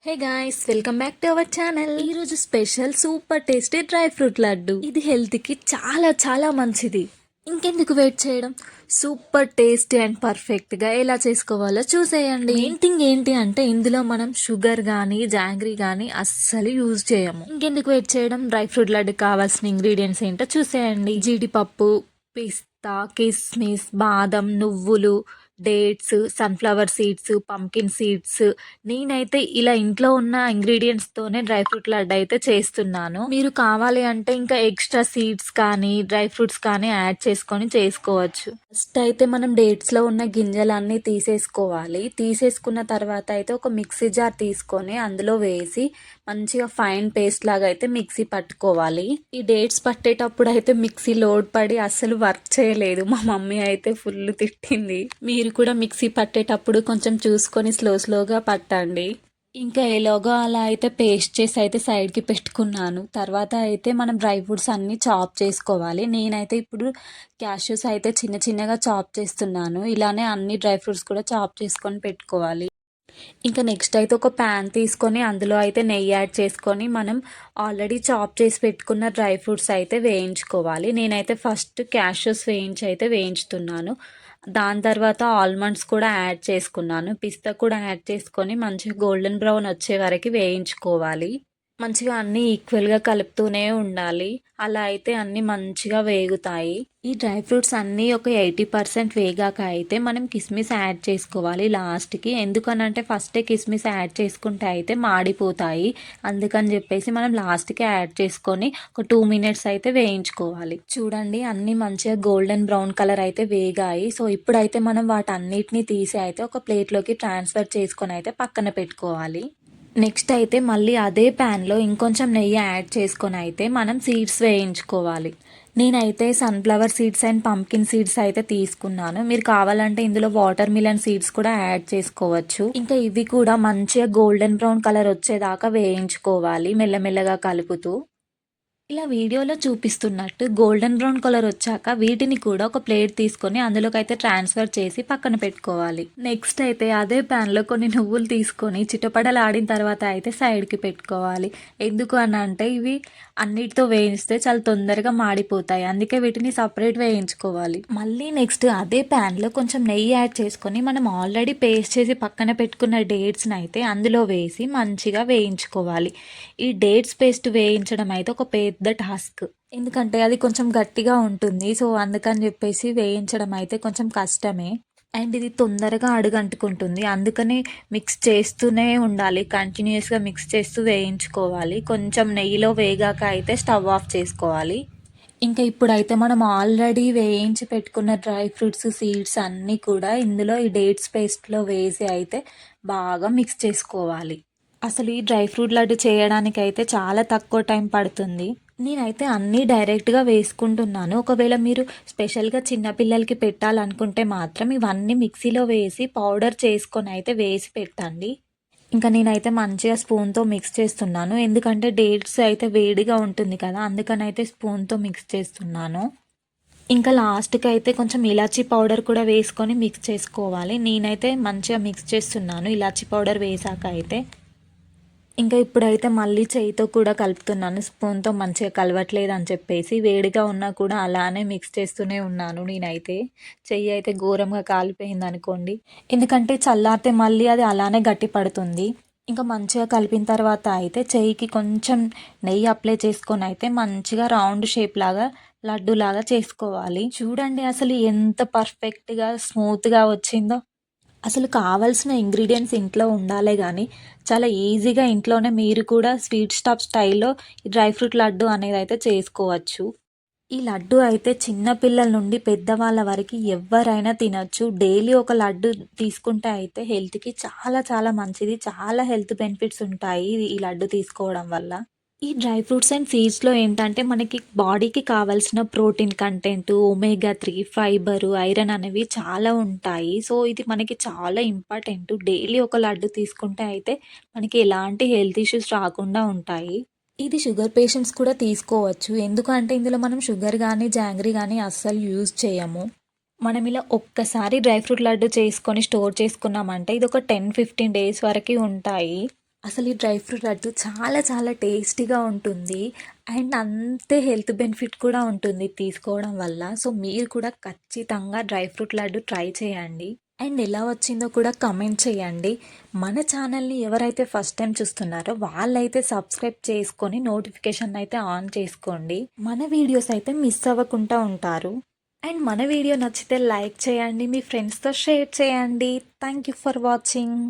Hey guys, welcome back to our channel. ఈ రోజు special super tasty dry fruit laddu. ఇది health కి చాలా చాలా మంచిది. ఇంకెందుకు వెయిట్ చేయడం, సూపర్ టేస్టీ అండ్ పర్ఫెక్ట్ గా ఎలా చేసుకోవాలో చూసేయండి. మెయిన్ థింగ్ ఏంటి అంటే ఇందులో మనం షుగర్ గానీ జాంగ్రీ గానీ అస్సలు యూజ్ చేయము. ఇంకెందుకు వెయిట్ చేయడం, డ్రై ఫ్రూట్ లడ్డు కావాల్సిన ఇంగ్రీడియంట్స్ ఏంటో చూసేయండి. జీడిపప్పు, పిస్తా, కిస్మిస్, బాదం, నువ్వులు, dates, sunflower seeds, pumpkin seeds. నేనైతే ఇలా ఇంట్లో ఉన్న ఇంగ్రీడియంట్స్ తోనే డ్రై ఫ్రూట్ లడ్డు అయితే చేస్తున్నాను. మీరు కావాలి అంటే ఇంకా ఎక్స్ట్రా సీడ్స్ కానీ డ్రై ఫ్రూట్స్ కానీ యాడ్ చేసుకొని చేసుకోవచ్చు. ఫస్ట్ అయితే మనం డేట్స్ లో ఉన్న గింజలన్నీ తీసేసుకోవాలి. తీసేసుకున్న తర్వాత అయితే ఒక మిక్సీ జార్ తీసుకొని అందులో వేసి మంచిగా ఫైన్ పేస్ట్ లాగా అయితే మిక్సీ పట్టుకోవాలి. ఈ డేట్స్ పట్టేటప్పుడు అయితే మిక్సీ లోడ్ పడి అస్సలు వర్క్ చేయలేదు. మా మమ్మీ అయితే ఫుల్ తిట్టింది. మీరు కూడా మిక్సీ పట్టేటప్పుడు కొంచెం చూసుకొని స్లోగా పట్టండి. ఇంకా ఎలాగో అలా అయితే పేస్ట్ చేసి అయితే సైడ్కి పెట్టుకున్నాను. తర్వాత అయితే మనం డ్రై ఫ్రూట్స్ అన్నీ చాప్ చేసుకోవాలి. నేనైతే ఇప్పుడు క్యాష్యూస్ అయితే చిన్న చిన్నగా చాప్ చేస్తున్నాను. ఇలానే అన్ని డ్రై ఫ్రూట్స్ కూడా చాప్ చేసుకొని పెట్టుకోవాలి. ఇంకా నెక్స్ట్ అయితే ఒక ప్యాన్ తీసుకొని అందులో అయితే నెయ్యి యాడ్ చేసుకొని మనం ఆల్రెడీ చాప్ చేసి పెట్టుకున్న డ్రై ఫ్రూట్స్ అయితే వేయించుకోవాలి. నేనైతే ఫస్ట్ క్యాష్యూస్ వేయించుతున్నాను. దాని తర్వాత ఆల్మండ్స్ కూడా యాడ్ చేసుకున్నాను. పిస్తా కూడా యాడ్ చేసుకొని మంచిగా గోల్డెన్ బ్రౌన్ వచ్చే వరకు వేయించుకోవాలి. మంచిగా అన్నీ ఈక్వల్గా కలుపుతూనే ఉండాలి. అలా అయితే అన్నీ మంచిగా వేగుతాయి. ఈ డ్రై ఫ్రూట్స్ అన్నీ ఒక 80% వేగాక అయితే మనం కిస్మిస్ యాడ్ చేసుకోవాలి లాస్ట్కి. ఎందుకనంటే ఫస్టే కిస్మిస్ యాడ్ చేసుకుంటే అయితే మాడిపోతాయి. అందుకని చెప్పేసి మనం లాస్ట్కి యాడ్ చేసుకొని ఒక 2 మినిట్స్ అయితే వేయించుకోవాలి. చూడండి అన్నీ మంచిగా గోల్డెన్ బ్రౌన్ కలర్ అయితే వేగాయి. సో ఇప్పుడైతే మనం వాటన్నిటిని తీసి అయితే ఒక ప్లేట్లోకి ట్రాన్స్ఫర్ చేసుకొని అయితే పక్కన పెట్టుకోవాలి. నెక్స్ట్ అయితే మళ్ళీ అదే ప్యాన్లో ఇంకొంచెం నెయ్యి యాడ్ చేసుకొని అయితే మనం సీడ్స్ వేయించుకోవాలి. నేనైతే sunflower seeds and pumpkin seeds అయితే తీసుకున్నాను. మీరు కావాలంటే ఇందులో వాటర్ మిలన్ సీడ్స్ కూడా యాడ్ చేసుకోవచ్చు. ఇంకా ఇవి కూడా మంచిగా గోల్డెన్ బ్రౌన్ కలర్ వచ్చేదాకా వేయించుకోవాలి మెల్లమెల్లగా కలుపుతూ. ఇలా వీడియోలో చూపిస్తున్నట్టు గోల్డెన్ బ్రౌన్ కలర్ వచ్చాక వీటిని కూడా ఒక ప్లేట్ తీసుకొని అందులోకి అయితే ట్రాన్స్ఫర్ చేసి పక్కన పెట్టుకోవాలి. నెక్స్ట్ అయితే అదే ప్యాన్లో కొన్ని నువ్వులు తీసుకొని చిటపటలాడిన తర్వాత అయితే సైడ్కి పెట్టుకోవాలి. ఎందుకు అని అంటే ఇవి అన్నిటితో వేయిస్తే చాలా తొందరగా మాడిపోతాయి. అందుకే వీటిని సపరేట్ వేయించుకోవాలి. మళ్ళీ నెక్స్ట్ అదే ప్యాన్లో కొంచెం నెయ్యి యాడ్ చేసుకొని మనం ఆల్రెడీ పేస్ట్ చేసి పక్కన పెట్టుకున్న డేట్స్ని అయితే అందులో వేసి మంచిగా వేయించుకోవాలి. ఈ డేట్స్ పేస్ట్ వేయించడం అయితే ఒక పెద్ద టాస్క్. ఎందుకంటే అది కొంచెం గట్టిగా ఉంటుంది. సో అందుకని చెప్పేసి వేయించడం అయితే కొంచెం కష్టమే. అండ్ ఇది తొందరగా అడుగంటుకుంటుంది. అందుకని మిక్స్ చేస్తూనే ఉండాలి. కంటిన్యూస్గా మిక్స్ చేస్తూ వేయించుకోవాలి. కొంచెం నెయ్యిలో వేగాక అయితే స్టవ్ ఆఫ్ చేసుకోవాలి. ఇంకా ఇప్పుడైతే మనం ఆల్రెడీ వేయించి పెట్టుకున్న డ్రై ఫ్రూట్స్ సీడ్స్ అన్నీ కూడా ఇందులో ఈ డేట్స్ పేస్ట్లో వేసి అయితే బాగా మిక్స్ చేసుకోవాలి. అసలు ఈ డ్రై ఫ్రూట్ లడ్డు చేయడానికి అయితే చాలా తక్కువ టైం పడుతుంది. నేనైతే అన్నీ డైరెక్ట్గా వేసుకుంటున్నాను. ఒకవేళ మీరు స్పెషల్గా చిన్నపిల్లలకి పెట్టాలనుకుంటే మాత్రం ఇవన్నీ మిక్సీలో వేసి పౌడర్ చేసుకొని అయితే వేసి పెట్టండి. ఇంకా నేనైతే మంచిగా స్పూన్తో మిక్స్ చేస్తున్నాను. ఎందుకంటే డేట్స్ అయితే వేడిగా ఉంటుంది కదా, అందుకని అయితే స్పూన్తో మిక్స్ చేస్తున్నాను. ఇంకా లాస్ట్కి అయితే కొంచెం ఇలాచీ పౌడర్ కూడా వేసుకొని మిక్స్ చేసుకోవాలి. నేనైతే మంచిగా మిక్స్ చేస్తున్నాను ఇలాచీ పౌడర్ వేసాక అయితే. ఇంకా ఇప్పుడైతే మళ్ళీ చేయితో కూడా కలుపుతున్నాను. స్పూన్తో మంచిగా కలవట్లేదు అని చెప్పేసి వేడిగా ఉన్నా కూడా అలానే మిక్స్ చేస్తూనే ఉన్నాను. నేనైతే చెయ్యి అయితే ఘోరంగా కాలిపోయింది అనుకోండి. ఎందుకంటే చల్లారితే మళ్ళీ అది అలానే గట్టి పడుతుంది. ఇంకా మంచిగా కలిపిన తర్వాత అయితే చెయ్యికి కొంచెం నెయ్యి అప్లై చేసుకొని అయితే మంచిగా రౌండ్ షేప్ లాగా లడ్డు లాగా చేసుకోవాలి. చూడండి అసలు ఎంత పర్ఫెక్ట్గా స్మూత్గా వచ్చిందో. అసలు కావాల్సిన ఇంగ్రీడియంట్స్ ఇంట్లో ఉండాలే కానీ చాలా ఈజీగా ఇంట్లోనే మీరు కూడా స్వీట్ స్టాప్ స్టైల్లో ఈ డ్రై ఫ్రూట్ లడ్డు అనేది అయితే చేసుకోవచ్చు. ఈ లడ్డు అయితే చిన్న పిల్లల నుండి పెద్దవాళ్ళ వరకు ఎవరైనా తినొచ్చు. డైలీ ఒక లడ్డు తీసుకుంటే అయితే హెల్త్కి చాలా చాలా మంచిది. చాలా హెల్త్ బెనిఫిట్స్ ఉంటాయి ఈ లడ్డు తీసుకోవడం వల్ల. ఈ డ్రై ఫ్రూట్స్ అండ్ సీడ్స్లో ఏంటంటే మనకి బాడీకి కావాల్సిన protein content, omega 3, fibre, iron అనేవి చాలా ఉంటాయి. సో ఇది మనకి చాలా ఇంపార్టెంట్. డైలీ ఒక లడ్డు తీసుకుంటే అయితే మనకి ఎలాంటి హెల్త్ ఇష్యూస్ రాకుండా ఉంటాయి. ఇది షుగర్ పేషెంట్స్ కూడా తీసుకోవచ్చు. ఎందుకంటే ఇందులో మనం షుగర్ కానీ జాంగ్రీ కానీ అస్సలు యూజ్ చేయము. మనం ఇలా ఒక్కసారి డ్రై ఫ్రూట్ లడ్డు చేసుకొని స్టోర్ చేసుకున్నామంటే ఇది ఒక 10-15 డేస్ వరకు ఉంటాయి. అసలు ఈ డ్రై ఫ్రూట్ లడ్డు చాలా చాలా టేస్టీగా ఉంటుంది అండ్ అంతే హెల్త్ బెనిఫిట్ కూడా ఉంటుంది తీసుకోవడం వల్ల. సో మీరు కూడా ఖచ్చితంగా డ్రై ఫ్రూట్ లడ్డు ట్రై చేయండి అండ్ ఎలా వచ్చిందో కూడా కమెంట్ చేయండి. మన ఛానల్ని ఎవరైతే ఫస్ట్ టైం చూస్తున్నారో వాళ్ళైతే సబ్స్క్రైబ్ చేసుకొని నోటిఫికేషన్ అయితే ఆన్ చేసుకోండి. మన వీడియోస్ అయితే మిస్ అవ్వకుండా ఉంటారు. అండ్ మన వీడియో నచ్చితే లైక్ చేయండి, మీ ఫ్రెండ్స్తో షేర్ చేయండి. Thank you for watching.